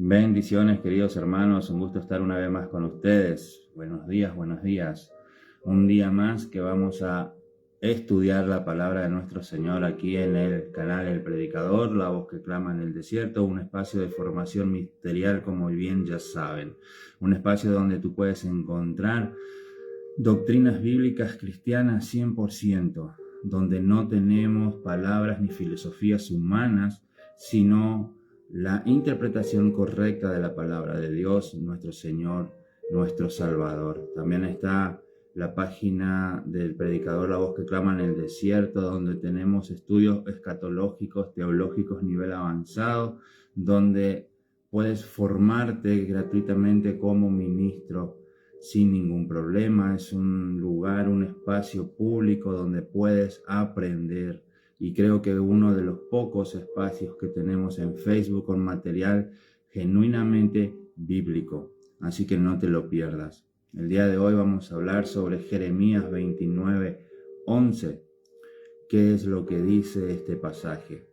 Bendiciones, queridos hermanos, un gusto estar una vez más con ustedes. Buenos días, buenos días. Un día más que vamos a estudiar la palabra de nuestro Señor aquí en el canal El Predicador, la voz que clama en el desierto, un espacio de formación ministerial, como bien ya saben. Un espacio donde tú puedes encontrar doctrinas bíblicas cristianas 100%, donde no tenemos palabras ni filosofías humanas, sino la interpretación correcta de la palabra de Dios, nuestro Señor, nuestro Salvador. También está la página del Predicador, la voz que clama en el desierto, donde tenemos estudios escatológicos, teológicos, nivel avanzado, donde puedes formarte gratuitamente como ministro sin ningún problema. Es un lugar, un espacio público donde puedes aprender. Y creo que uno de los pocos espacios que tenemos en Facebook con material genuinamente bíblico. Así que no te lo pierdas. El día de hoy vamos a hablar sobre Jeremías 29:11. ¿Qué es lo que dice este pasaje?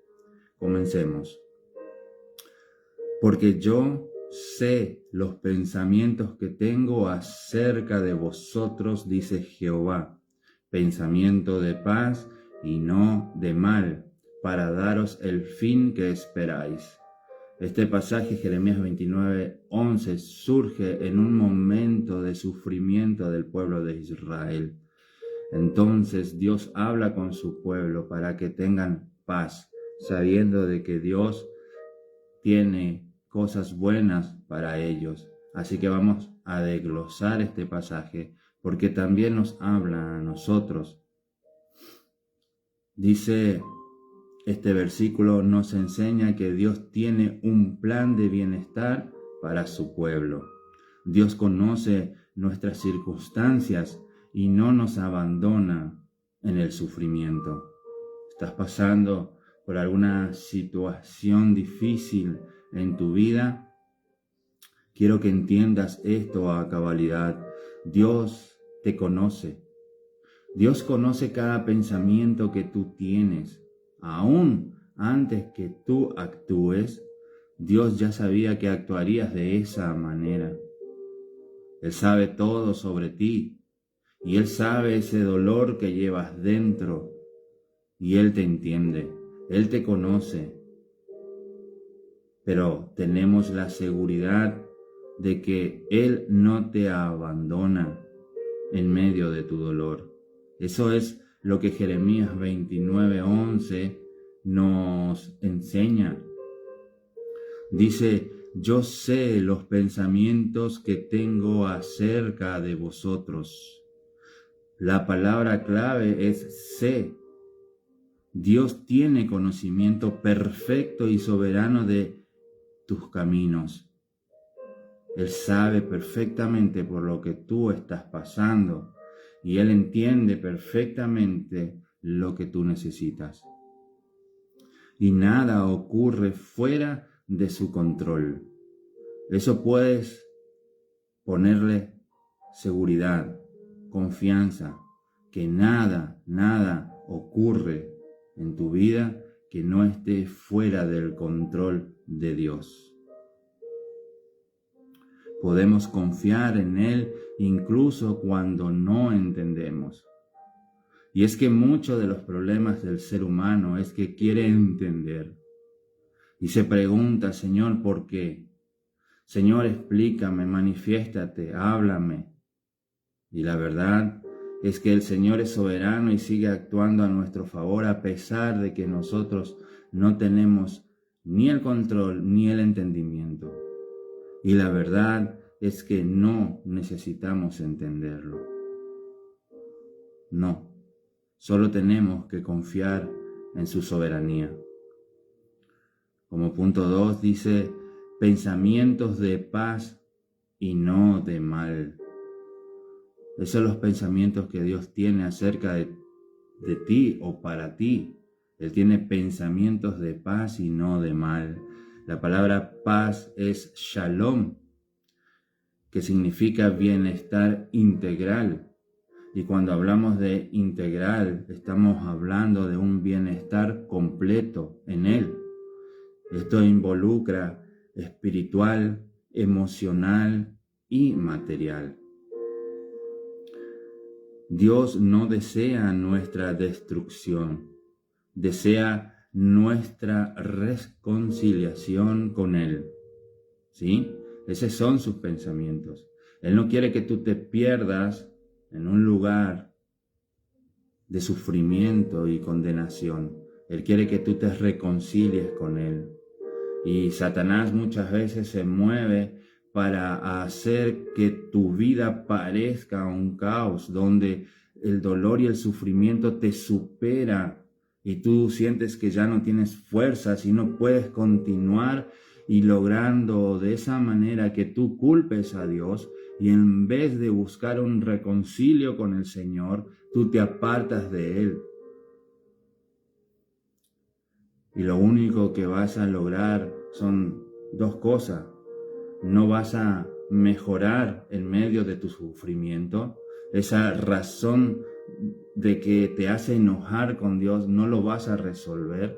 Comencemos. Porque yo sé los pensamientos que tengo acerca de vosotros, dice Jehová, pensamiento de paz y no de mal, para daros el fin que esperáis. Este pasaje, Jeremías 29:11, surge en un momento de sufrimiento del pueblo de Israel. Entonces Dios habla con su pueblo para que tengan paz, sabiendo de que Dios tiene cosas buenas para ellos. Así que vamos a desglosar este pasaje, porque también nos habla a nosotros. Dice este versículo, nos enseña que Dios tiene un plan de bienestar para su pueblo. Dios conoce nuestras circunstancias y no nos abandona en el sufrimiento. ¿Estás pasando por alguna situación difícil en tu vida? Quiero que entiendas esto a cabalidad. Dios te conoce. Dios conoce cada pensamiento que tú tienes. Aún antes que tú actúes, Dios ya sabía que actuarías de esa manera. Él sabe todo sobre ti y Él sabe ese dolor que llevas dentro y Él te entiende, Él te conoce. Pero tenemos la seguridad de que Él no te abandona en medio de tu dolor. Eso es lo que Jeremías 29:11 nos enseña. Dice, yo sé los pensamientos que tengo acerca de vosotros. La palabra clave es sé. Dios tiene conocimiento perfecto y soberano de tus caminos. Él sabe perfectamente por lo que tú estás pasando y Él entiende perfectamente lo que tú necesitas. Y nada ocurre fuera de su control. Eso puedes ponerle seguridad, confianza, que nada ocurre en tu vida que no esté fuera del control de Dios. Podemos confiar en Él incluso cuando no entendemos. Y es que muchos de los problemas del ser humano es que quiere entender. Y se pregunta, Señor, ¿por qué? Señor, explícame, manifiéstate, háblame. Y la verdad es que el Señor es soberano y sigue actuando a nuestro favor a pesar de que nosotros no tenemos ni el control ni el entendimiento. Y la verdad es que no necesitamos entenderlo. No, solo tenemos que confiar en su soberanía. Como punto 2 dice, pensamientos de paz y no de mal. Esos son los pensamientos que Dios tiene acerca de ti o para ti. Él tiene pensamientos de paz y no de mal. La palabra paz es shalom, que significa bienestar integral. Y cuando hablamos de integral, estamos hablando de un bienestar completo en Él. Esto involucra espiritual, emocional y material. Dios no desea nuestra destrucción, desea nuestra reconciliación con Él. ¿Sí? Esos son sus pensamientos. Él no quiere que tú te pierdas en un lugar de sufrimiento y condenación. Él quiere que tú te reconcilies con Él. Y Satanás muchas veces se mueve para hacer que tu vida parezca un caos, donde el dolor y el sufrimiento te supera y tú sientes que ya no tienes fuerzas y no puedes continuar, y logrando de esa manera que tú culpes a Dios, y en vez de buscar un reconcilio con el Señor, tú te apartas de Él. Y lo único que vas a lograr son dos cosas. No vas a mejorar en medio de tu sufrimiento. Esa razón de que te hace enojar con Dios no lo vas a resolver.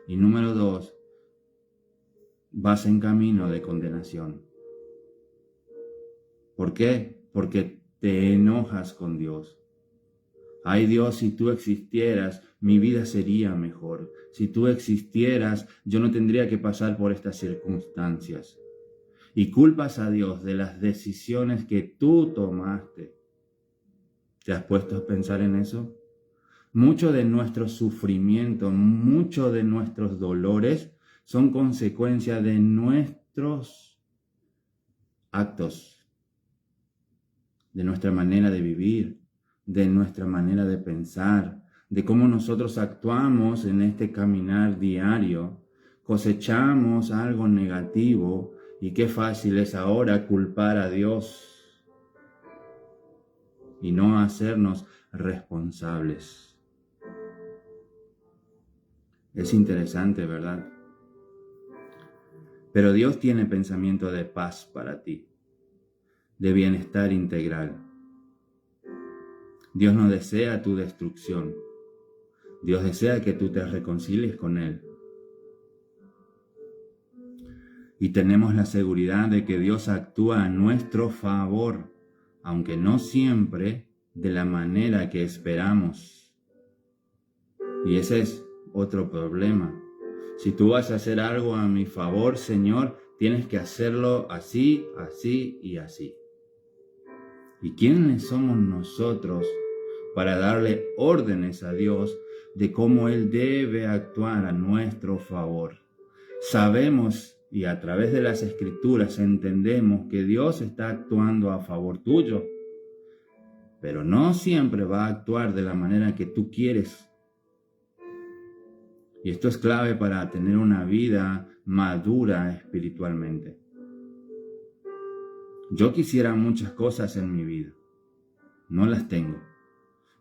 Y número 2, vas en camino de condenación. ¿Por qué? Porque te enojas con Dios. Ay Dios, si tú existieras, mi vida sería mejor. Si tú existieras, yo no tendría que pasar por estas circunstancias. Y culpas a Dios de las decisiones que tú tomaste. ¿Te has puesto a pensar en eso? Mucho de nuestro sufrimiento, mucho de nuestros dolores son consecuencia de nuestros actos, de nuestra manera de vivir, de nuestra manera de pensar, de cómo nosotros actuamos en este caminar diario. Cosechamos algo negativo y qué fácil es ahora culpar a Dios y no hacernos responsables. Es interesante, ¿verdad? Pero Dios tiene pensamiento de paz para ti, de bienestar integral. Dios no desea tu destrucción. Dios desea que tú te reconcilies con Él. Y tenemos la seguridad de que Dios actúa a nuestro favor, aunque no siempre de la manera que esperamos. Y ese es otro problema. Si tú vas a hacer algo a mi favor, Señor, tienes que hacerlo así, así y así. ¿Y quiénes somos nosotros para darle órdenes a Dios de cómo Él debe actuar a nuestro favor? Sabemos y a través de las Escrituras entendemos que Dios está actuando a favor tuyo, pero no siempre va a actuar de la manera que tú quieres. Y esto es clave para tener una vida madura espiritualmente. Yo quisiera muchas cosas en mi vida, no las tengo,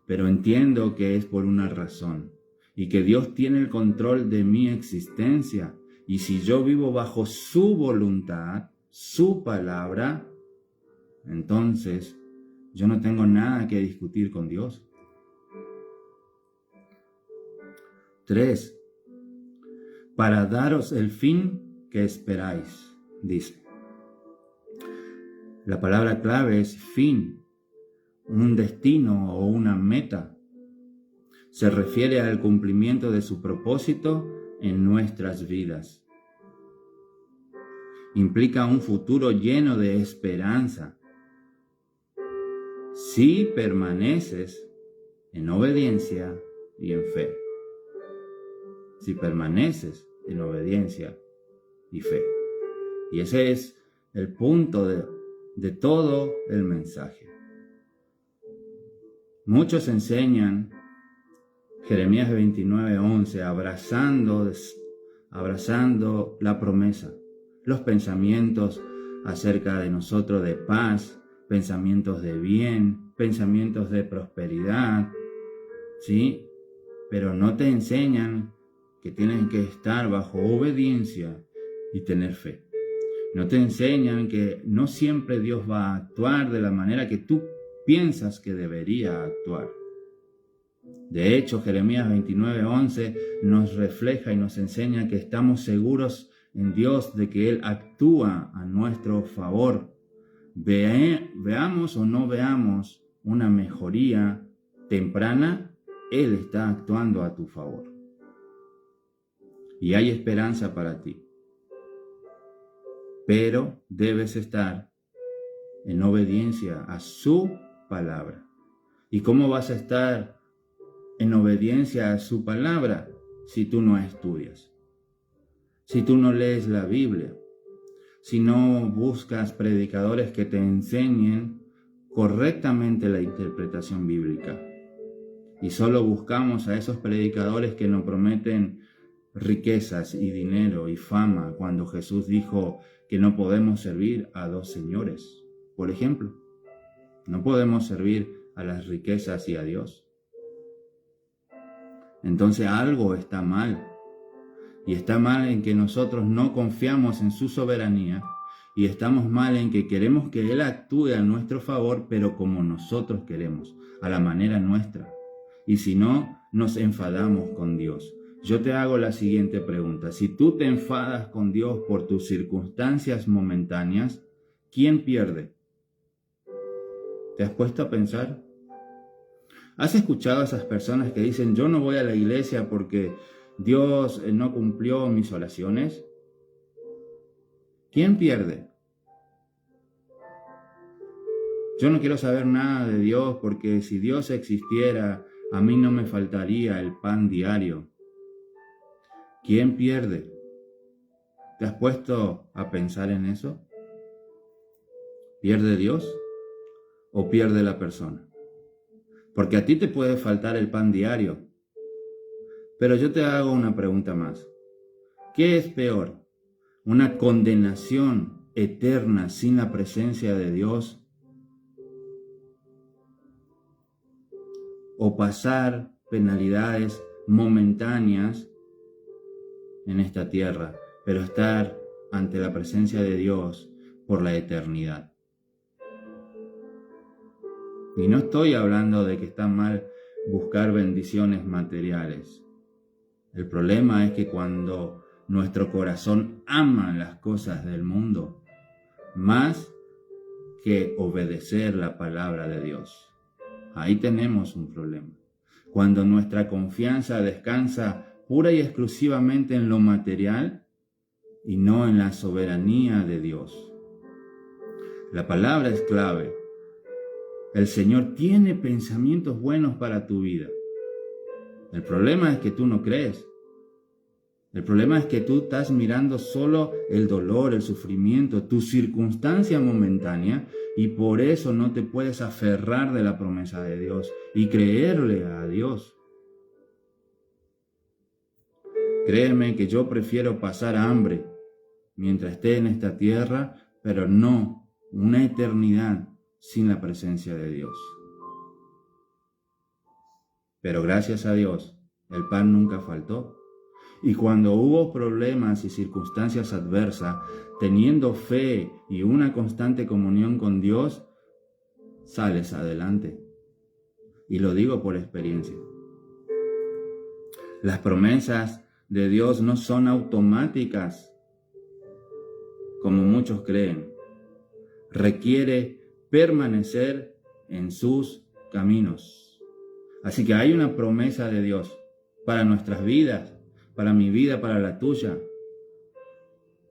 pero entiendo que es por una razón y que Dios tiene el control de mi existencia. Y si yo vivo bajo su voluntad, su palabra, entonces yo no tengo nada que discutir con Dios. 3. Para daros el fin que esperáis, dice. La palabra clave es fin, un destino o una meta. Se refiere al cumplimiento de su propósito en nuestras vidas. Implica un futuro lleno de esperanza. Si permaneces en obediencia y en fe. Si permaneces en obediencia y fe. Y ese es el punto de todo el mensaje. Muchos enseñan Jeremías 29:11, abrazando la promesa, los pensamientos acerca de nosotros de paz, pensamientos de bien, pensamientos de prosperidad, ¿sí? Pero no te enseñan que tienes que estar bajo obediencia y tener fe. No te enseñan que no siempre Dios va a actuar de la manera que tú piensas que debería actuar. De hecho, Jeremías 29:11 nos refleja y nos enseña que estamos seguros en Dios de que Él actúa a nuestro favor. Veamos o no veamos una mejoría temprana, Él está actuando a tu favor. Y hay esperanza para ti. Pero debes estar en obediencia a su palabra. ¿Y cómo vas a estar en obediencia a su palabra si tú no estudias? Si tú no lees la Biblia, si no buscas predicadores que te enseñen correctamente la interpretación bíblica. Y solo buscamos a esos predicadores que nos prometen riquezas y dinero y fama, cuando Jesús dijo que no podemos servir a dos señores. Por ejemplo, no podemos servir a las riquezas y a Dios. Entonces algo está mal. Y está mal en que nosotros no confiamos en su soberanía, y estamos mal en que queremos que Él actúe a nuestro favor, pero como nosotros queremos, a la manera nuestra. Y si no, nos enfadamos con Dios. Yo te hago la siguiente pregunta. Si tú te enfadas con Dios por tus circunstancias momentáneas, ¿quién pierde? ¿Te has puesto a pensar? ¿Has escuchado a esas personas que dicen, yo no voy a la iglesia porque Dios no cumplió mis oraciones? ¿Quién pierde? Yo no quiero saber nada de Dios porque si Dios existiera, a mí no me faltaría el pan diario. ¿Quién pierde? ¿Te has puesto a pensar en eso? ¿Pierde Dios o pierde la persona? Porque a ti te puede faltar el pan diario. Pero yo te hago una pregunta más. ¿Qué es peor? ¿Una condenación eterna sin la presencia de Dios? ¿O pasar penalidades momentáneas en esta tierra, pero estar ante la presencia de Dios por la eternidad? Y no estoy hablando de que está mal buscar bendiciones materiales. El problema es que cuando nuestro corazón ama las cosas del mundo más que obedecer la palabra de Dios, ahí tenemos un problema. Cuando nuestra confianza descansa pura y exclusivamente en lo material y no en la soberanía de Dios. La palabra es clave. El Señor tiene pensamientos buenos para tu vida. El problema es que tú no crees. El problema es que tú estás mirando solo el dolor, el sufrimiento, tu circunstancia momentánea, y por eso no te puedes aferrar de la promesa de Dios y creerle a Dios. Créeme que yo prefiero pasar hambre mientras esté en esta tierra, pero no una eternidad sin la presencia de Dios. Pero gracias a Dios, el pan nunca faltó. Y cuando hubo problemas y circunstancias adversas, teniendo fe y una constante comunión con Dios, sales adelante. Y lo digo por experiencia. Las promesas de Dios no son automáticas, como muchos creen. Requiere permanecer en sus caminos. Así que hay una promesa de Dios para nuestras vidas, para mi vida, para la tuya.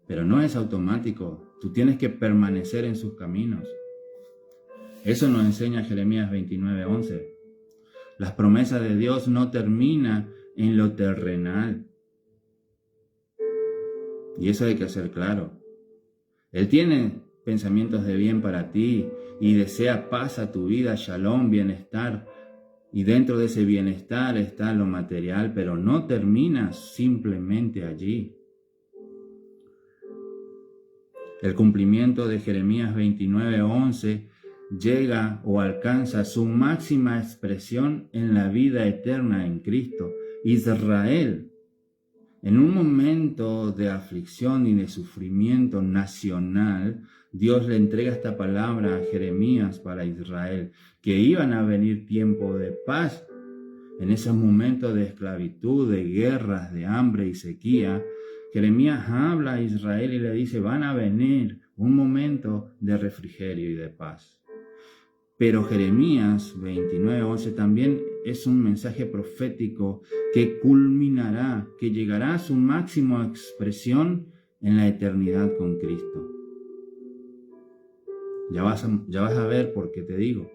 Pero no es automático. Tú tienes que permanecer en sus caminos. Eso nos enseña Jeremías 29:11. Las promesas de Dios no terminan en lo terrenal. Y eso hay que hacer claro. Él tiene pensamientos de bien para ti y desea paz a tu vida, shalom, bienestar. Y dentro de ese bienestar está lo material, pero no termina simplemente allí. El cumplimiento de Jeremías 29:11 llega o alcanza su máxima expresión en la vida eterna en Cristo. Israel, en un momento de aflicción y de sufrimiento nacional, Dios le entrega esta palabra a Jeremías para Israel, que iban a venir tiempos de paz. En esos momentos de esclavitud, de guerras, de hambre y sequía, Jeremías habla a Israel y le dice, van a venir un momento de refrigerio y de paz. Pero Jeremías 29:11 también es un mensaje profético que culminará, que llegará a su máxima expresión en la eternidad con Cristo. Ya vas a ver por qué te digo.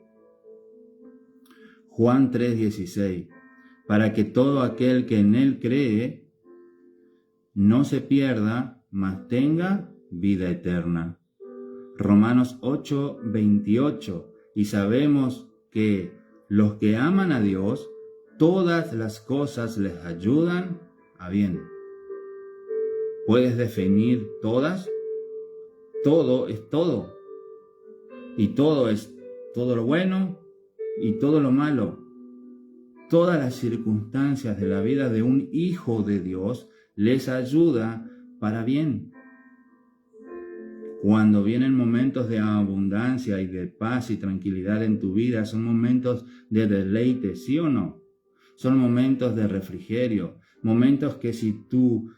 Juan 3:16, para que todo aquel que en él cree no se pierda, mas tenga vida eterna. Romanos 8:28, y sabemos que los que aman a Dios, todas las cosas les ayudan a bien. ¿Puedes definir todas? Todo es todo. Y todo es todo lo bueno y todo lo malo. Todas las circunstancias de la vida de un hijo de Dios les ayuda para bien. Cuando vienen momentos de abundancia y de paz y tranquilidad en tu vida, son momentos de deleite, ¿sí o no? Son momentos de refrigerio, momentos que si tu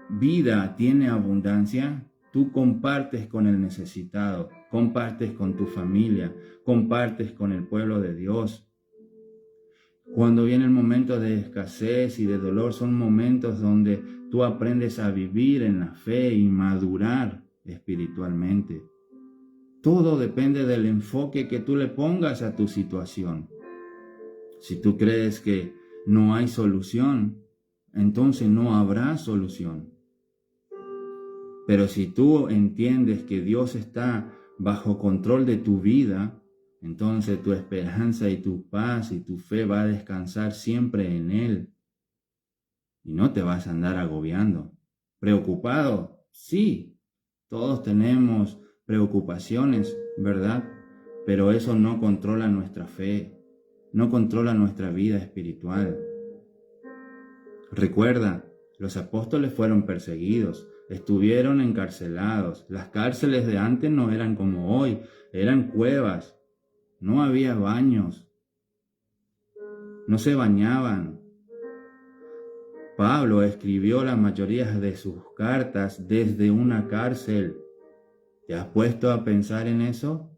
vida tiene abundancia, tú compartes con el necesitado, compartes con tu familia, compartes con el pueblo de Dios. Cuando vienen momentos de escasez y de dolor, son momentos donde tú aprendes a vivir en la fe y madurar espiritualmente. Todo depende del enfoque que tú le pongas a tu situación. Si tú crees que no hay solución, entonces no habrá solución. Pero si tú entiendes que Dios está bajo control de tu vida, entonces tu esperanza y tu paz y tu fe va a descansar siempre en Él. Y no te vas a andar agobiando. ¿Preocupado? Sí. Todos tenemos preocupaciones, ¿verdad? Pero eso no controla nuestra fe, no controla nuestra vida espiritual. Recuerda, los apóstoles fueron perseguidos, estuvieron encarcelados. Las cárceles de antes no eran como hoy, eran cuevas, no había baños, no se bañaban. Pablo escribió la mayoría de sus cartas desde una cárcel. ¿Te has puesto a pensar en eso?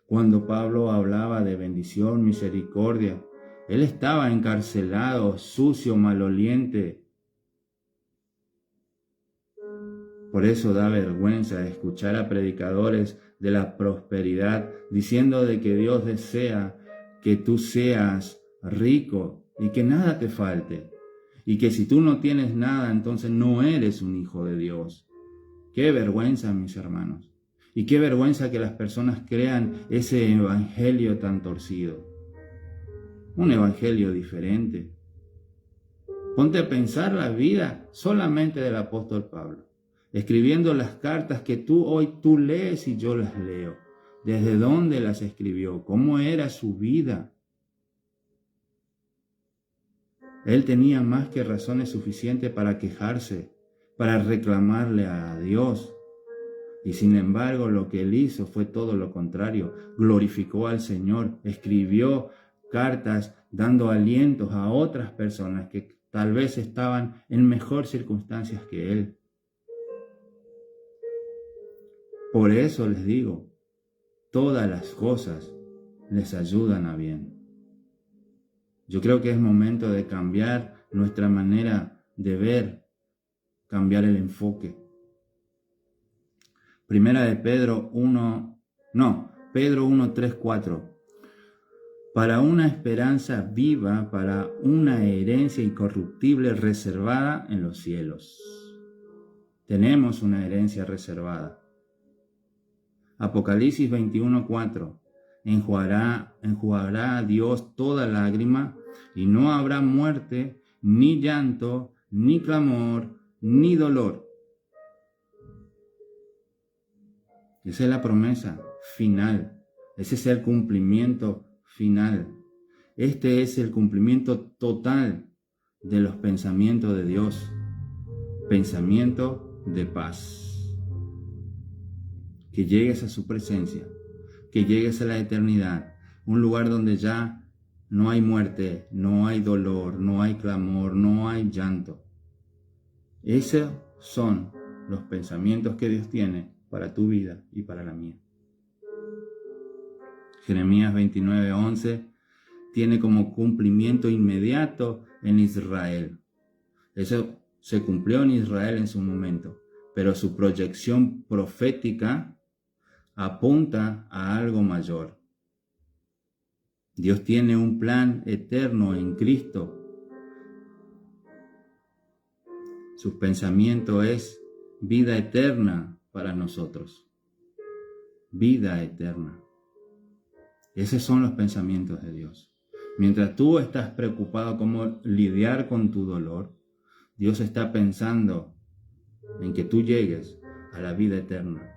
Cuando Pablo hablaba de bendición, misericordia, él estaba encarcelado, sucio, maloliente. Por eso da vergüenza escuchar a predicadores de la prosperidad diciendo de que Dios desea que tú seas rico y que nada te falte. Y que si tú no tienes nada, entonces no eres un hijo de Dios. ¡Qué vergüenza, mis hermanos! Y qué vergüenza que las personas crean ese evangelio tan torcido. Un evangelio diferente. Ponte a pensar la vida solamente del apóstol Pablo, escribiendo las cartas que hoy tú lees y yo las leo. ¿Desde dónde las escribió? ¿Cómo era su vida? Él tenía más que razones suficientes para quejarse, para reclamarle a Dios. Y sin embargo, lo que él hizo fue todo lo contrario. Glorificó al Señor, escribió cartas dando alientos a otras personas que tal vez estaban en mejores circunstancias que él. Por eso les digo, todas las cosas les ayudan a bien. Yo creo que es momento de cambiar nuestra manera de ver, cambiar el enfoque. Primera de Pedro 1, 3, 4. Para una esperanza viva, para una herencia incorruptible reservada en los cielos. Tenemos una herencia reservada. Apocalipsis 21, 4. Enjuagará a Dios toda lágrima y no habrá muerte, ni llanto, ni clamor, ni dolor. Esa es la promesa final. Ese es el cumplimiento final. Este es el cumplimiento total de los pensamientos de Dios. Pensamiento de paz. Que llegues a su presencia, que llegues a la eternidad, un lugar donde ya no hay muerte, no hay dolor, no hay clamor, no hay llanto. Eso son los pensamientos que Dios tiene para tu vida y para la mía. Jeremías 29:11 tiene como cumplimiento inmediato en Israel. Eso se cumplió en Israel en su momento, pero su proyección profética apunta a algo mayor. Dios tiene un plan eterno en Cristo. Su pensamiento es vida eterna para nosotros. Vida eterna. Esos son los pensamientos de Dios. Mientras tú estás preocupado cómo lidiar con tu dolor, Dios está pensando en que tú llegues a la vida eterna.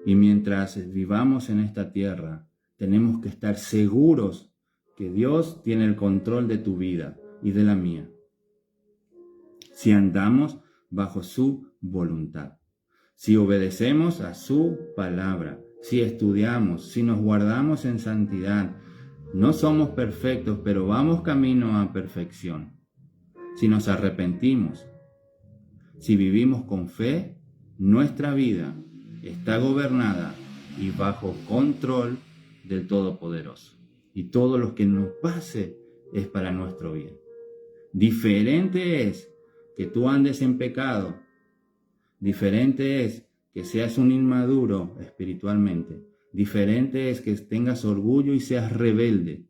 Y mientras vivamos en esta tierra, tenemos que estar seguros que Dios tiene el control de tu vida y de la mía. Si andamos bajo su voluntad, si obedecemos a su palabra, si estudiamos, si nos guardamos en santidad, no somos perfectos, pero vamos camino a perfección. Si nos arrepentimos, si vivimos con fe, nuestra vida está gobernada y bajo control del Todopoderoso. Y todo lo que nos pase es para nuestro bien. Diferente es que tú andes en pecado. Diferente es que seas un inmaduro espiritualmente. Diferente es que tengas orgullo y seas rebelde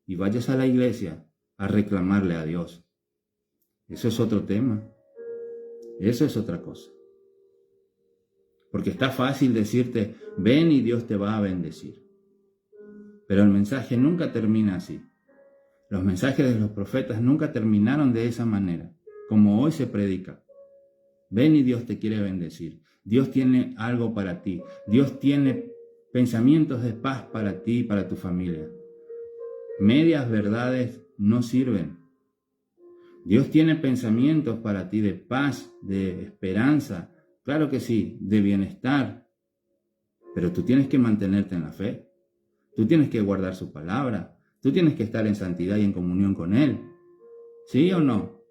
y vayas a la iglesia a reclamarle a Dios. Eso es otro tema. Eso es otra cosa. Porque está fácil decirte, ven y Dios te va a bendecir. Pero el mensaje nunca termina así. Los mensajes de los profetas nunca terminaron de esa manera, como hoy se predica. Ven y Dios te quiere bendecir. Dios tiene algo para ti. Dios tiene pensamientos de paz para ti y para tu familia. Medias verdades no sirven. Dios tiene pensamientos para ti de paz, de esperanza, claro que sí, de bienestar. Pero tú tienes que mantenerte en la fe. Tú tienes que guardar su palabra. Tú tienes que estar en santidad y en comunión con Él. ¿Sí o no?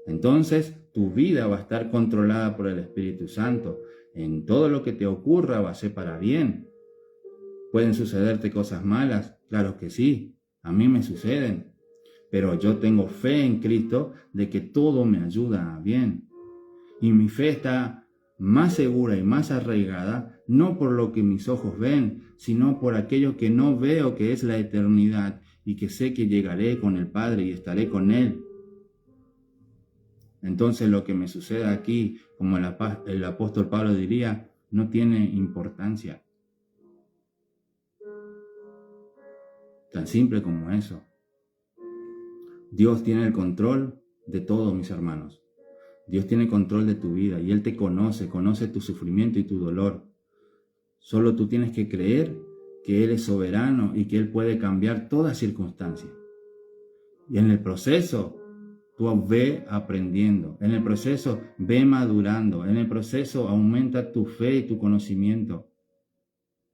Entonces tu vida va a estar controlada por el Espíritu Santo. En todo lo que te ocurra va a ser para bien. ¿Pueden sucederte cosas malas? Claro que sí. A mí me suceden. Pero yo tengo fe en Cristo de que todo me ayuda a bien. Y mi fe está más segura y más arraigada, no por lo que mis ojos ven, sino por aquello que no veo, que es la eternidad, y que sé que llegaré con el Padre y estaré con Él. Entonces lo que me suceda aquí, como el apóstol Pablo diría, no tiene importancia. Tan simple como eso. Dios tiene el control de todo, mis hermanos. Dios tiene control de tu vida y Él te conoce tu sufrimiento y tu dolor. Solo tú tienes que creer que Él es soberano y que Él puede cambiar toda circunstancia. Y en el proceso, tú ve aprendiendo. En el proceso, ve madurando. En el proceso, aumenta tu fe y tu conocimiento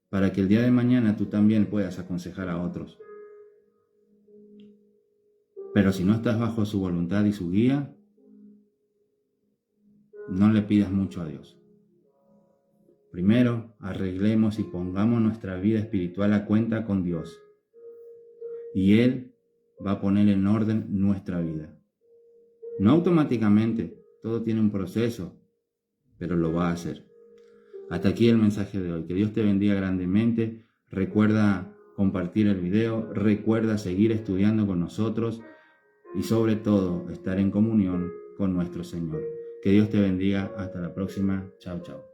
para que el día de mañana tú también puedas aconsejar a otros. Pero si no estás bajo su voluntad y su guía, no le pidas mucho a Dios. Primero, arreglemos y pongamos nuestra vida espiritual a cuenta con Dios. Y Él va a poner en orden nuestra vida. No automáticamente, todo tiene un proceso, pero lo va a hacer. Hasta aquí el mensaje de hoy. Que Dios te bendiga grandemente. Recuerda compartir el video, recuerda seguir estudiando con nosotros y sobre todo estar en comunión con nuestro Señor. Que Dios te bendiga. Hasta la próxima. Chao, chao.